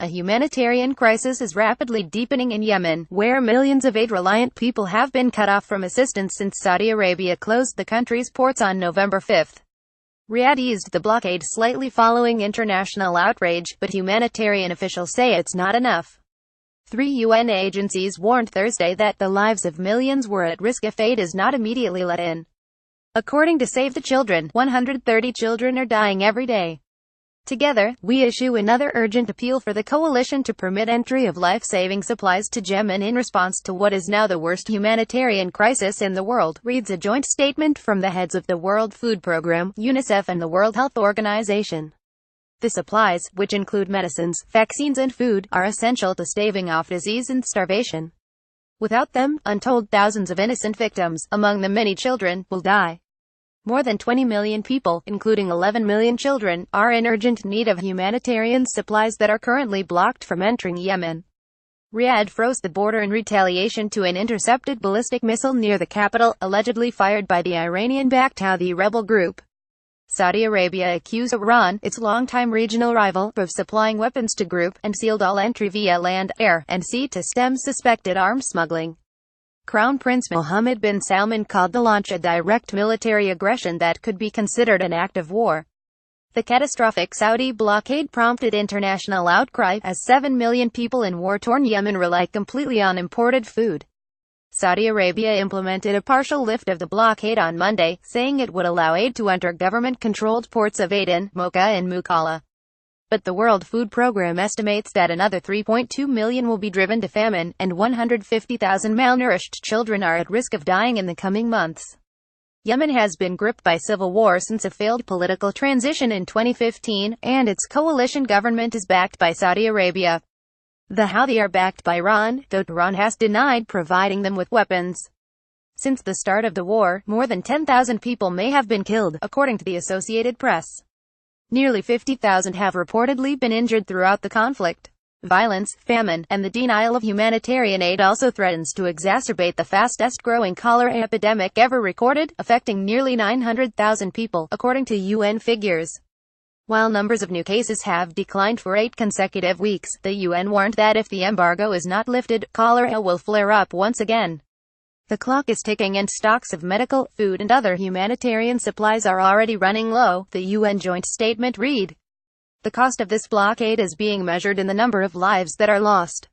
A humanitarian crisis is rapidly deepening in Yemen, where millions of aid-reliant people have been cut off from assistance since Saudi Arabia closed the country's ports on November 5. Riyadh eased the blockade slightly following international outrage, but humanitarian officials say it's not enough. 3 UN agencies warned Thursday that the lives of millions were at risk if aid is not immediately let in. According to Save the Children, 130 children are dying every day. Together, we issue another urgent appeal for the coalition to permit entry of life-saving supplies to Yemen in response to what is now the worst humanitarian crisis in the world, reads a joint statement from the heads of the World Food Programme, UNICEF and the World Health Organization. The supplies, which include medicines, vaccines and food, are essential to staving off disease and starvation. Without them, untold thousands of innocent victims, among them many children, will die. More than 20 million people, including 11 million children, are in urgent need of humanitarian supplies that are currently blocked from entering Yemen. Riyadh froze the border in retaliation to an intercepted ballistic missile near the capital, allegedly fired by the Iranian-backed Houthi rebel group. Saudi Arabia accused Iran, its longtime regional rival, of supplying weapons to group, and sealed all entry via land, air, and sea to stem suspected arms smuggling. Crown Prince Mohammed bin Salman called the launch a direct military aggression that could be considered an act of war. The catastrophic Saudi blockade prompted international outcry, as 7 million people in war-torn Yemen rely completely on imported food. Saudi Arabia implemented a partial lift of the blockade on Monday, saying it would allow aid to enter government-controlled ports of Aden, Mocha and Mukalla. But the World Food Programme estimates that another 3.2 million will be driven to famine, and 150,000 malnourished children are at risk of dying in the coming months. Yemen has been gripped by civil war since a failed political transition in 2015, and its coalition government is backed by Saudi Arabia. The Houthi are backed by Iran, though Iran has denied providing them with weapons. Since the start of the war, more than 10,000 people may have been killed, according to the Associated Press. Nearly 50,000 have reportedly been injured throughout the conflict. Violence, famine, and the denial of humanitarian aid also threatens to exacerbate the fastest-growing cholera epidemic ever recorded, affecting nearly 900,000 people, according to UN figures. While numbers of new cases have declined for 8 consecutive weeks, the UN warned that if the embargo is not lifted, cholera will flare up once again. The clock is ticking and stocks of medical, food and other humanitarian supplies are already running low, the UN joint statement read. The cost of this blockade is being measured in the number of lives that are lost.